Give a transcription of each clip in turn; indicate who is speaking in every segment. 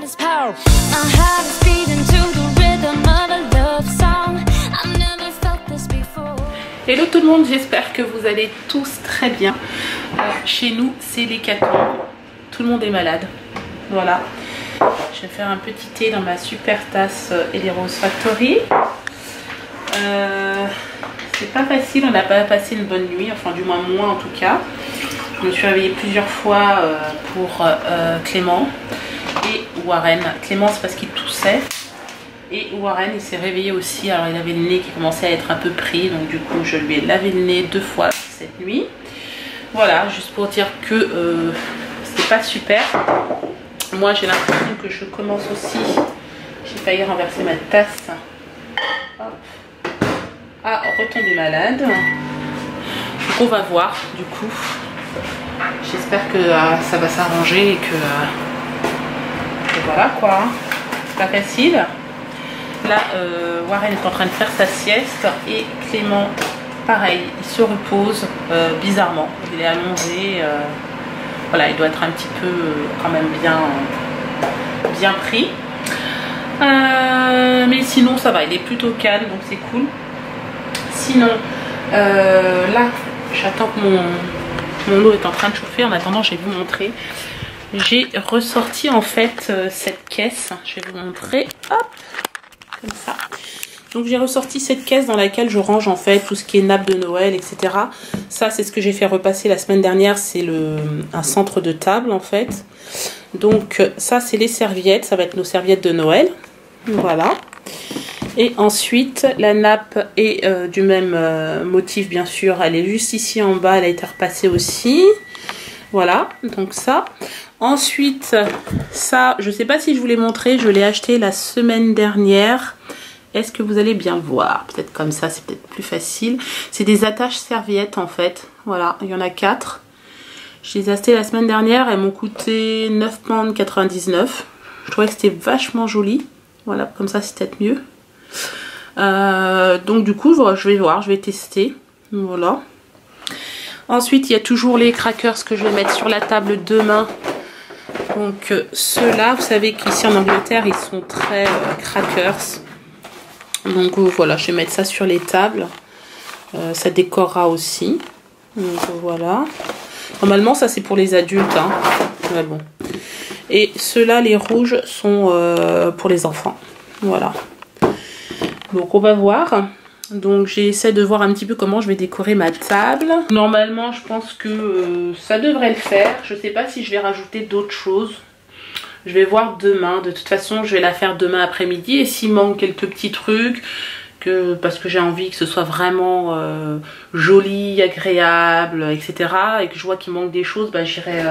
Speaker 1: this power. My heart is beating to the rhythm of a love song. I've never felt this before.
Speaker 2: Hello tout le monde, j'espère que vous allez tous très bien. Chez nous, c'est l'hécatombe. Tout le monde est malade. Voilà. Je vais faire un petit thé dans ma super tasse Elirose Factory. C'est pas facile, on n'a pas passé une bonne nuit, enfin du moins moi en tout cas. Je me suis réveillée plusieurs fois pour Clément et Warren. Clément c'est parce qu'il toussait. Et Warren il s'est réveillé aussi, alors il avait le nez qui commençait à être un peu pris. Donc du coup je lui ai lavé le nez 2 fois cette nuit. Voilà, juste pour dire que c'est pas super. Moi j'ai l'impression que je commence aussi. J'ai failli renverser ma tasse. Hop. À retomber malade. Donc on va voir du coup. J'espère que ça va s'arranger et que voilà quoi. C'est pas facile. Là Warren est en train de faire sa sieste et Clément pareil, il se repose bizarrement. Il est allongé. Voilà, il doit être un petit peu quand même bien pris. Mais sinon ça va, il est plutôt calme donc c'est cool. Sinon là j'attends que mon eau est en train de chauffer. En attendant je vais vous montrer. J'ai ressorti en fait cette caisse. Je vais vous montrer. Hop, comme ça. Donc j'ai ressorti cette caisse dans laquelle je range en fait tout ce qui est nappe de Noël, etc. Ça c'est ce que j'ai fait repasser la semaine dernière. C'est un centre de table en fait. Donc ça c'est les serviettes. Ça va être nos serviettes de Noël. Voilà. Et ensuite la nappe est du même motif bien sûr. Elle est juste ici en bas. Elle a été repassée aussi. Voilà. Donc ça. Ensuite ça je sais pas si je vous l'ai montré. Je l'ai acheté la semaine dernière. Est-ce que vous allez bien voir? Peut-être comme ça, c'est peut-être plus facile. C'est des attaches serviettes en fait. Voilà, il y en a 4. Je les ai achetées la semaine dernière. Elles m'ont coûté 9,99 £. Je trouvais que c'était vachement joli. Voilà, comme ça c'est peut-être mieux. Donc du coup, je vais voir, je vais tester. Voilà. Ensuite, il y a toujours les crackers que je vais mettre sur la table demain. Donc ceux-là, vous savez qu'ici en Angleterre, ils sont très crackers. Donc voilà, je vais mettre ça sur les tables. Ça décorera aussi. Donc voilà. Normalement, ça c'est pour les adultes. Hein. Mais bon. Et ceux-là, les rouges, sont pour les enfants. Voilà. Donc on va voir. Donc j'essaie de voir un petit peu comment je vais décorer ma table. Normalement, je pense que ça devrait le faire. Je ne sais pas si je vais rajouter d'autres choses. Je vais voir demain. De toute façon, je vais la faire demain après-midi. Et s'il manque quelques petits trucs, parce que j'ai envie que ce soit vraiment joli, agréable, etc. Et que je vois qu'il manque des choses, bah, j'irai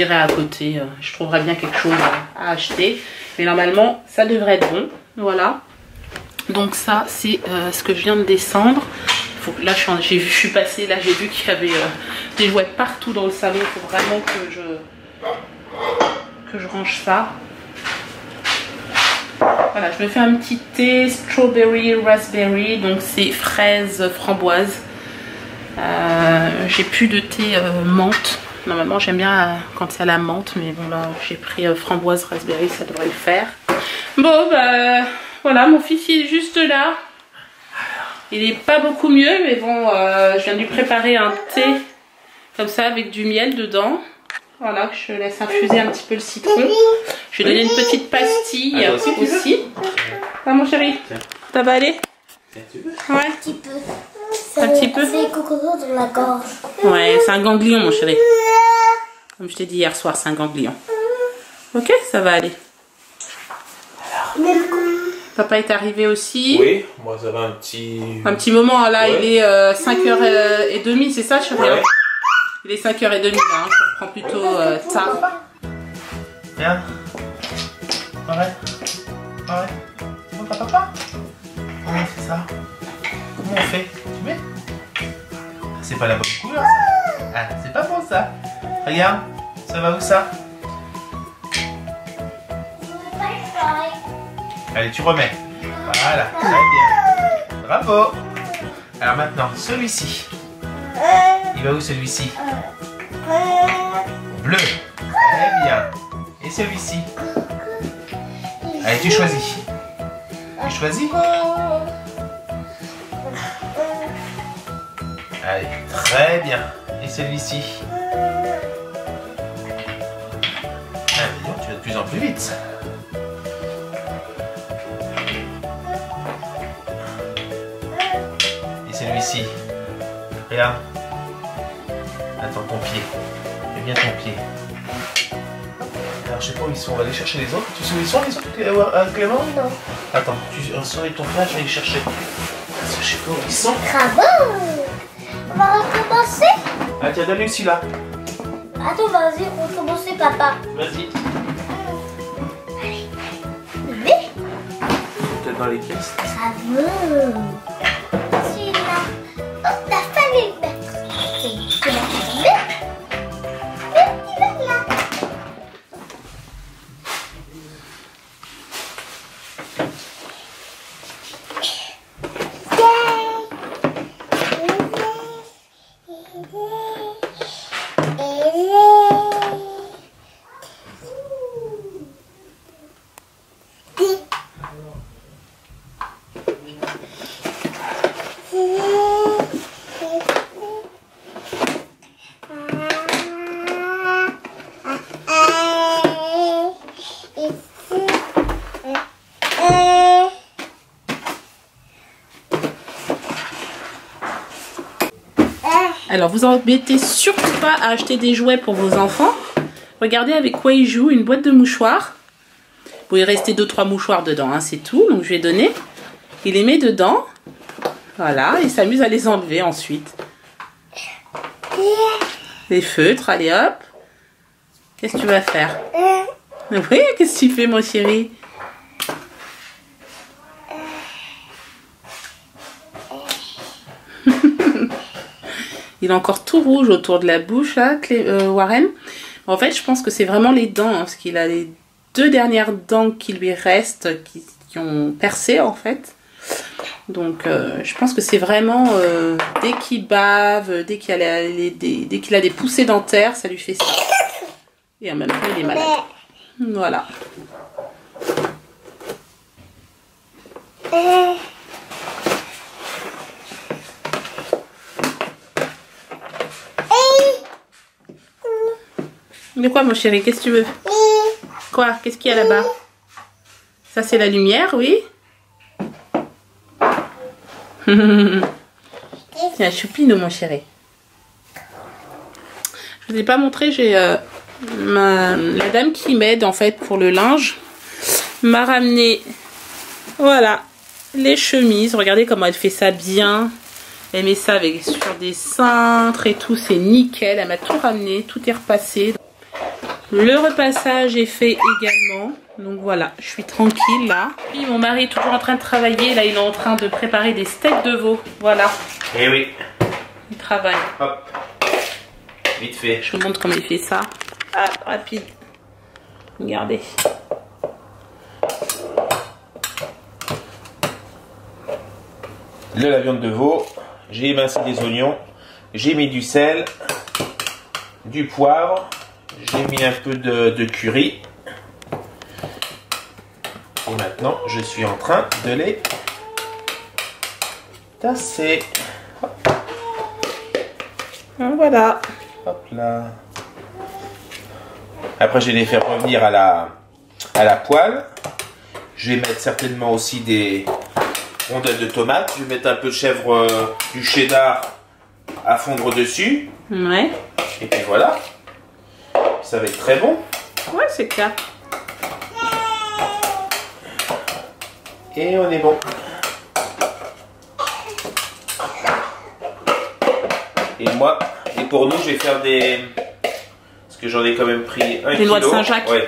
Speaker 2: à côté. Je trouverai bien quelque chose à acheter. Mais normalement, ça devrait être bon. Voilà. Donc ça, c'est ce que je viens de descendre. Là, je suis passée. Là, j'ai vu qu'il y avait des jouets partout dans le salon. Il faut vraiment que je range ça. Voilà, je me fais un petit thé strawberry raspberry, donc c'est fraise framboise. J'ai plus de thé menthe. Normalement j'aime bien quand c'est à la menthe, mais bon là j'ai pris framboise raspberry, ça devrait le faire. Bon bah voilà, mon fils il est juste là. Il est pas beaucoup mieux, mais bon je viens de lui préparer un thé comme ça avec du miel dedans. Voilà, je laisse infuser un petit peu le citron. Je vais donner une petite pastille aussi. Ah mon chéri, ça va aller? Ouais.
Speaker 3: Un petit peu.
Speaker 2: Un petit peu.
Speaker 3: C'est cocodo dans la gorge.
Speaker 2: Ouais, c'est un ganglion mon chéri. Comme je t'ai dit hier soir, c'est un ganglion. Ok, ça va aller. Alors, papa est arrivé aussi.
Speaker 4: Oui, moi ça va un petit
Speaker 2: moment là,
Speaker 4: ouais.
Speaker 2: Il est 5h30, c'est ça chéri?
Speaker 4: Ouais.
Speaker 2: Il est 5h30 là, hein. Je reprends plutôt tard.
Speaker 4: Viens. Arrête. Arrête. C'est bon papa? Ouais, c'est ça. Comment on fait? Tu mets? C'est pas la bonne couleur ça. Ah, c'est pas bon ça. Regarde, ça va où ça? Allez, tu remets. Voilà, très bien. Bravo. Alors maintenant, celui-ci. Il va où celui-ci? Bleu. Très bien. Et celui-ci? Allez, tu choisis. Tu choisis? Allez, très bien. Et celui-ci? Ah, dis donc, tu vas de plus en plus vite. Et celui-ci? Regarde. Attends, ton pied. Fais bien ton pied. Alors, je sais pas où ils sont. On va aller chercher les autres. Tu sais où ils sont, les autres, Clément? Non. Attends, tu souris ton frère, je vais les chercher. Parce que je sais pas où ils sont.
Speaker 3: Bravo! On va recommencer?
Speaker 4: Ah, tiens, donne-lui celui-là.
Speaker 3: Attends, vas-y, on va commencer, papa.
Speaker 4: Vas-y.
Speaker 3: Bébé?
Speaker 4: Peut-être dans les caisses.
Speaker 3: Bravo! Celui-là. Oh, la famille mettre. C'est la famille. Il va là.
Speaker 2: Alors, vous embêtez surtout pas à acheter des jouets pour vos enfants. Regardez avec quoi ils jouent, une boîte de mouchoirs. Vous pouvez rester 2-3 mouchoirs dedans, hein, c'est tout. Donc, je vais donner. Il les met dedans. Voilà, il s'amuse à les enlever ensuite. Les feutres, allez hop. Qu'est-ce que tu vas faire? Oui, qu'est-ce que tu fais, mon chéri? Il est encore tout rouge autour de la bouche, là, Warren. En fait, je pense que c'est vraiment les dents, hein, parce qu'il a les 2 dernières dents qui lui restent, qui ont percé, en fait. Donc, je pense que c'est vraiment, dès qu'il bave, dès qu'il a des poussées dentaires, ça lui fait ça. Et en même temps, il est malade. Voilà. Mais quoi, mon chéri? Qu'est-ce que tu veux? Quoi? Qu'est-ce qu'il y a là-bas? Ça, c'est la lumière, oui? Tiens, choupino, mon chéri. Je vous ai pas montré, j'ai la dame qui m'aide, en fait, pour le linge, m'a ramené, voilà, les chemises. Regardez comment elle fait ça bien. Elle met ça sur des cintres et tout, c'est nickel. Elle m'a tout ramené, tout est repassé. Le repassage est fait également. Donc voilà, je suis tranquille là. Puis mon mari est toujours en train de travailler. Là, il est en train de préparer des steaks de veau. Voilà.
Speaker 4: Eh oui.
Speaker 2: Il travaille.
Speaker 4: Hop. Vite fait.
Speaker 2: Je vous montre comment il fait ça. Ah, rapide. Regardez.
Speaker 4: La viande de veau. J'ai émincé des oignons. J'ai mis du sel. Du poivre. J'ai mis un peu de curry. Et maintenant, je suis en train de les tasser. Hop.
Speaker 2: Voilà.
Speaker 4: Hop là. Après, je vais les faire revenir à la poêle. Je vais mettre certainement aussi des rondelles de tomates. Je vais mettre un peu de chèvre, du cheddar à fondre dessus.
Speaker 2: Ouais.
Speaker 4: Et puis voilà. Ça va être très bon.
Speaker 2: Ouais, c'est clair.
Speaker 4: Et on est bon. Et pour nous, je vais faire des... Parce que j'en ai quand même pris 1 kilo.
Speaker 2: Des noix de Saint-Jacques.
Speaker 4: Ouais.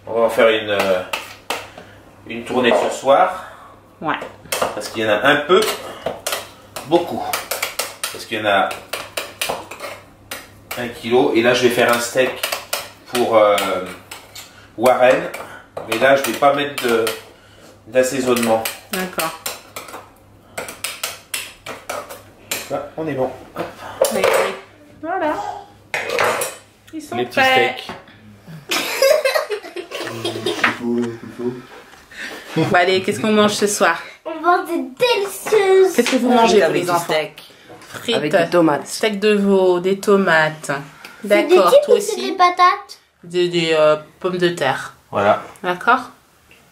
Speaker 4: On va en faire une tournée ce soir.
Speaker 2: Ouais.
Speaker 4: Parce qu'il y en a un peu, beaucoup. Parce qu'il y en a 1 kilo. Et là, je vais faire un steak pour Warren. Mais là, je ne vais pas mettre d'assaisonnement.
Speaker 2: D'accord.
Speaker 4: Là, on est bon. Hop.
Speaker 2: Oui, oui. Voilà. Ils sont
Speaker 4: Les petits
Speaker 2: prêts.
Speaker 4: steaks.
Speaker 2: Bon, allez, qu'est-ce qu'on mange ce soir?
Speaker 3: On mange des délicieuses.
Speaker 2: Qu'est-ce que vous mangez pour
Speaker 5: avec
Speaker 2: les
Speaker 5: du
Speaker 2: enfants?
Speaker 5: steak.
Speaker 2: Frites,
Speaker 5: Avec des tomates.
Speaker 2: steak de veau, des tomates.
Speaker 3: C'est des
Speaker 2: D'accord,
Speaker 3: chips
Speaker 2: toi
Speaker 3: ou c'est des
Speaker 2: aussi?
Speaker 3: patates?
Speaker 2: Des pommes de terre.
Speaker 4: Voilà.
Speaker 2: D'accord?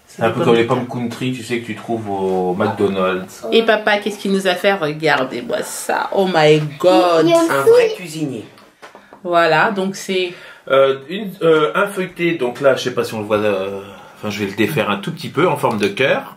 Speaker 4: C'est un peu comme les pommes country, tu sais, que tu trouves au McDonald's.
Speaker 2: Et papa, qu'est-ce qu'il nous a fait? Regardez-moi ça. Oh my god.
Speaker 3: Il y a
Speaker 5: Un vrai cuisinier.
Speaker 2: Voilà, donc c'est...
Speaker 4: Un feuilleté, donc là, je sais pas si on le voit, enfin, je vais le défaire un tout petit peu en forme de cœur.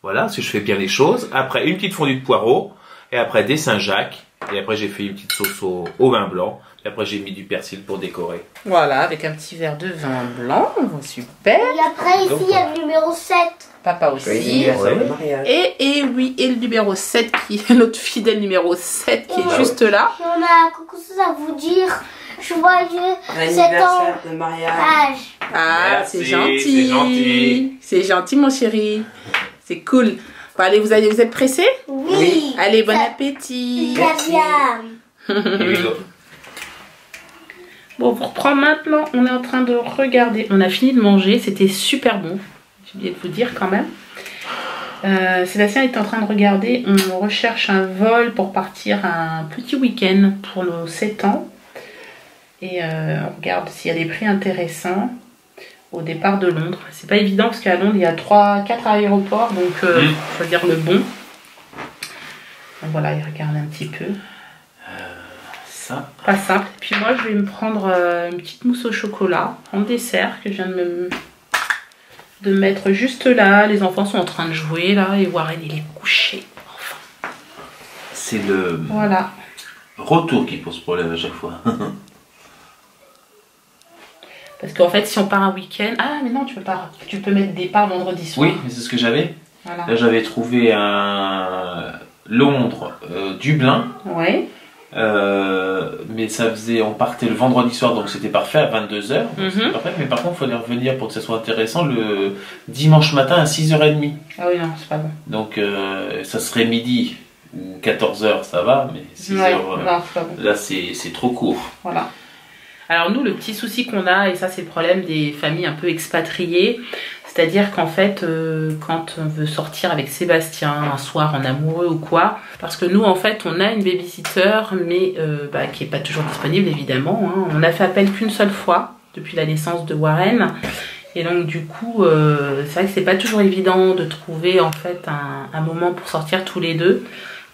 Speaker 4: Voilà, si je fais bien les choses. Après, une petite fondue de poireaux. Et après, des Saint-Jacques. Et après, j'ai fait une petite sauce au vin blanc. Et après, j'ai mis du persil pour décorer.
Speaker 2: Voilà, avec un petit verre de vin blanc. Super.
Speaker 3: Et après, ici, il y a le numéro 7.
Speaker 2: Papa aussi.
Speaker 5: Anniversaire de mariage.
Speaker 2: Et oui, et le numéro 7, qui est notre fidèle numéro 7, qui est juste là.
Speaker 3: Et on a quelque chose à vous dire. Joyeux 7 ans.
Speaker 5: Anniversaire de mariage.
Speaker 2: Ah,
Speaker 4: Merci,
Speaker 2: c'est gentil.
Speaker 4: c'est gentil.
Speaker 2: C'est gentil, mon chéri. C'est cool. Bon, allez, vous êtes pressés?
Speaker 3: Oui.
Speaker 2: Allez, bon
Speaker 3: Ça-
Speaker 2: appétit.
Speaker 3: Très bien.
Speaker 2: Bon, on reprend maintenant. On est en train de regarder. On a fini de manger. C'était super bon. J'ai oublié de vous dire quand même. Sébastien est en train de regarder. On recherche un vol pour partir un petit week-end pour nos 7 ans. Et on regarde s'il y a des prix intéressants au départ de Londres. C'est pas évident parce qu'à Londres il y a 4 aéroports, donc choisir le bon. Donc voilà, il regarde un petit peu.
Speaker 4: Ça.
Speaker 2: Pas simple. Puis moi je vais me prendre une petite mousse au chocolat en dessert que je viens de mettre juste là. Les enfants sont en train de jouer là et Warren il est couché. Enfin,
Speaker 4: C'est le
Speaker 2: voilà.
Speaker 4: retour qui pose problème à chaque fois.
Speaker 2: Parce qu'en fait si on part un week-end... Ah mais non tu peux pas. Tu peux mettre des parts vendredi soir.
Speaker 4: Oui, mais c'est ce que j'avais.
Speaker 2: Voilà.
Speaker 4: Là, j'avais trouvé un Londres, Dublin.
Speaker 2: Ouais.
Speaker 4: Mais ça faisait, on partait le vendredi soir, donc c'était parfait à 22h.
Speaker 2: Mhm.
Speaker 4: Parfait, mais par contre, il fallait revenir pour que ça soit intéressant le dimanche matin à 6h30.
Speaker 2: Ah oui non c'est pas bon.
Speaker 4: Donc ça serait midi ou 14h, ça va, mais 6h,
Speaker 2: Ouais, non c'est pas bon.
Speaker 4: là c'est trop court.
Speaker 2: Voilà. Alors nous, le petit souci qu'on a, et ça c'est le problème des familles un peu expatriées, c'est-à-dire qu'en fait, quand on veut sortir avec Sébastien un soir en amoureux ou quoi, parce que nous en fait on a une babysitter, mais qui n'est pas toujours disponible évidemment, hein. On n'a fait appel qu'une seule fois depuis la naissance de Warren, et donc du coup, c'est vrai que c'est pas toujours évident de trouver en fait un moment pour sortir tous les deux.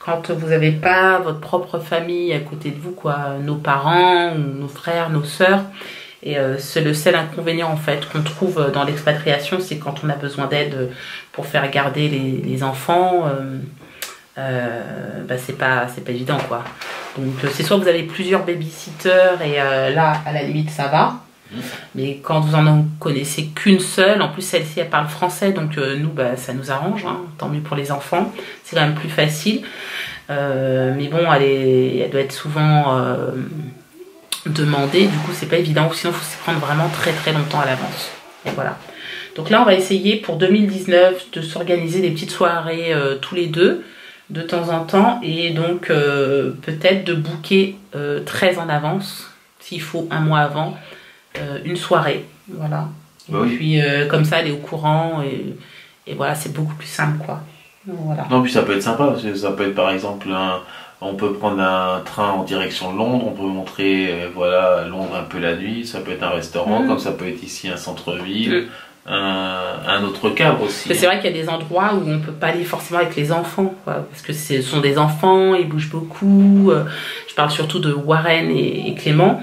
Speaker 2: Quand vous n'avez pas votre propre famille à côté de vous, quoi, nos parents, ou nos frères, nos sœurs. Et c'est le seul inconvénient en fait qu'on trouve dans l'expatriation, c'est quand on a besoin d'aide pour faire garder les enfants, c'est pas évident quoi. Donc c'est soit vous avez plusieurs babysitters et là à la limite ça va. Mais quand vous en connaissez qu'une seule, en plus celle-ci elle parle français, donc nous ça nous arrange, hein, tant mieux pour les enfants, c'est quand même plus facile. Mais bon, elle doit être souvent demandée, du coup c'est pas évident, ou sinon il faut s'y prendre vraiment très très longtemps à l'avance. Et voilà. Donc là on va essayer pour 2019 de s'organiser des petites soirées tous les deux, de temps en temps, et donc peut-être de booker très en avance, s'il faut un mois avant. Une soirée, voilà. Et
Speaker 4: Oui.
Speaker 2: puis comme ça, elle est au courant et voilà, c'est beaucoup plus simple, quoi. Voilà.
Speaker 4: Non, puis ça peut être sympa, parce que ça peut être par exemple, on peut prendre un train en direction de Londres, on peut montrer voilà, Londres un peu la nuit, ça peut être un restaurant, comme ça peut être ici un centre-ville, un autre cadre aussi.
Speaker 2: Parce que c'est vrai qu'il y a des endroits où on peut pas aller forcément avec les enfants, quoi, parce que ce sont des enfants, ils bougent beaucoup. Je parle surtout de Warren et Clément.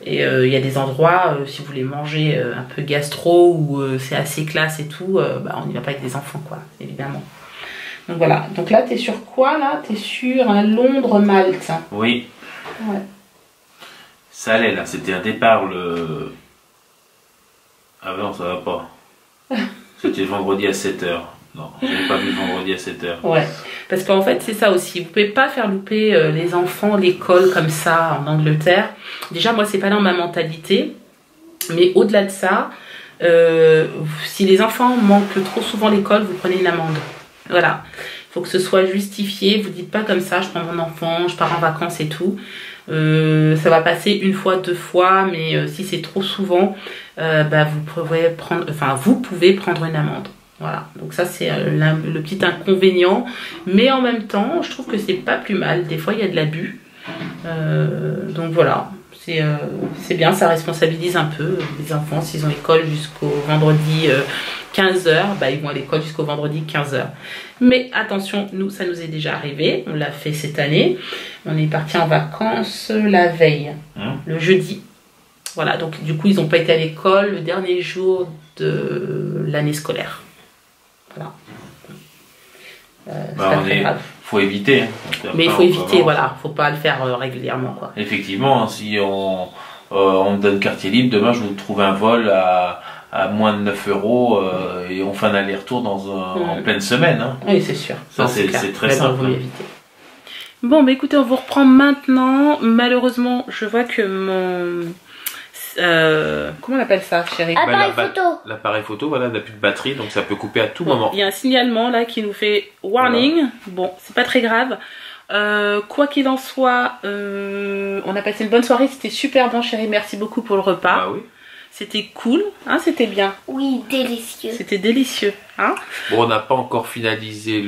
Speaker 2: Et il y a des endroits, si vous voulez manger un peu gastro, où c'est assez classe et tout, on n'y va pas avec des enfants, quoi, évidemment. Donc voilà. Donc là, t'es sur quoi, là? T'es sur un Londres-Malte.
Speaker 4: Oui.
Speaker 2: Ouais.
Speaker 4: Ça allait là, c'était un départ le... Ah non, ça va pas. C'était le vendredi à 7h. Non, j'avais pas vu le vendredi à 7h.
Speaker 2: Ouais, parce qu'en fait c'est ça aussi, vous pouvez pas faire louper les enfants, l'école comme ça en Angleterre. Déjà moi c'est pas dans ma mentalité, mais au-delà de ça, si les enfants manquent trop souvent l'école, vous prenez une amende. Voilà, il faut que ce soit justifié, vous dites pas comme ça, je prends mon enfant, je pars en vacances et tout. Ça va passer une fois, 2 fois, mais si c'est trop souvent, vous pouvez prendre une amende. Voilà, donc ça c'est le petit inconvénient, mais en même temps, je trouve que c'est pas plus mal. Des fois, il y a de l'abus, donc voilà, c'est bien, ça responsabilise un peu les enfants. S'ils ont école jusqu'au vendredi 15h, bah, ils vont à l'école jusqu'au vendredi 15h. Mais attention, nous, ça nous est déjà arrivé, on l'a fait cette année. On est parti en vacances la veille, le jeudi. Voilà, donc du coup, ils n'ont pas été à l'école le dernier jour de l'année scolaire. Voilà.
Speaker 4: Faut éviter. Hein.
Speaker 2: Mais il faut éviter, voilà. Faut pas le faire régulièrement, quoi.
Speaker 4: Effectivement, si on me donne quartier libre, demain je vous trouve un vol à moins de 9 € et on fait un aller-retour en pleine semaine. Hein.
Speaker 2: Oui, c'est sûr.
Speaker 4: Ça, c'est très simple.
Speaker 2: Bon, bon, bah écoutez, on vous reprend maintenant. Malheureusement, je vois que mon... comment on appelle ça, chérie?
Speaker 3: Appareil photo.
Speaker 4: L'appareil photo, voilà, n'a plus de batterie, donc ça peut couper à tout moment.
Speaker 2: Il y a un signalement là qui nous fait warning. Voilà. Bon, c'est pas très grave. Quoi qu'il en soit, on a passé une bonne soirée. C'était super bon, chérie. Merci beaucoup pour le repas.
Speaker 4: Bah oui.
Speaker 2: C'était cool, hein, c'était bien.
Speaker 3: Oui, délicieux.
Speaker 2: C'était délicieux, hein.
Speaker 4: Bon, on n'a pas encore finalisé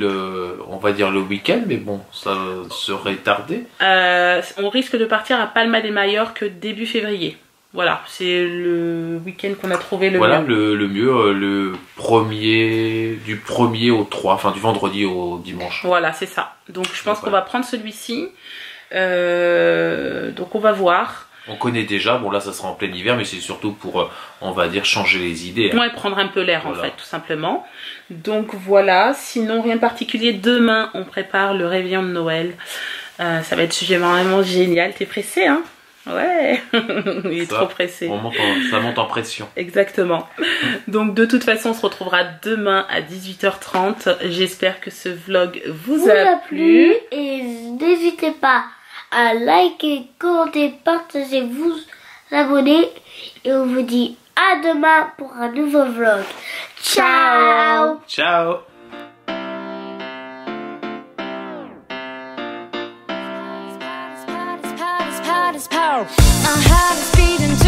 Speaker 4: on va dire le week-end, mais bon, ça serait tardé.
Speaker 2: On risque de partir à Palma de Mallorca début février. Voilà, c'est le week-end qu'on a trouvé le
Speaker 4: voilà,
Speaker 2: mieux.
Speaker 4: le mieux, du 1er au 3, enfin du vendredi au dimanche.
Speaker 2: Voilà, c'est ça. Donc je pense qu'on va prendre celui-ci. Donc on va voir.
Speaker 4: On connaît déjà, bon là ça sera en plein hiver, mais c'est surtout pour, on va dire, changer les idées. Hein.
Speaker 2: Ouais, prendre un peu l'air en fait, tout simplement. Donc voilà, sinon rien de particulier. Demain, on prépare le réveillon de Noël. Ça va être vraiment génial. T'es pressé, hein? Ouais, il est trop pressé.
Speaker 4: Ça monte en pression.
Speaker 2: Exactement. Donc de toute façon, on se retrouvera demain à 18h30. J'espère que ce vlog vous a plu.
Speaker 3: Et n'hésitez pas à liker, commenter, partager, vous abonner. Et on vous dit à demain pour un nouveau vlog. Ciao.
Speaker 4: Ciao.
Speaker 1: My heart is beating to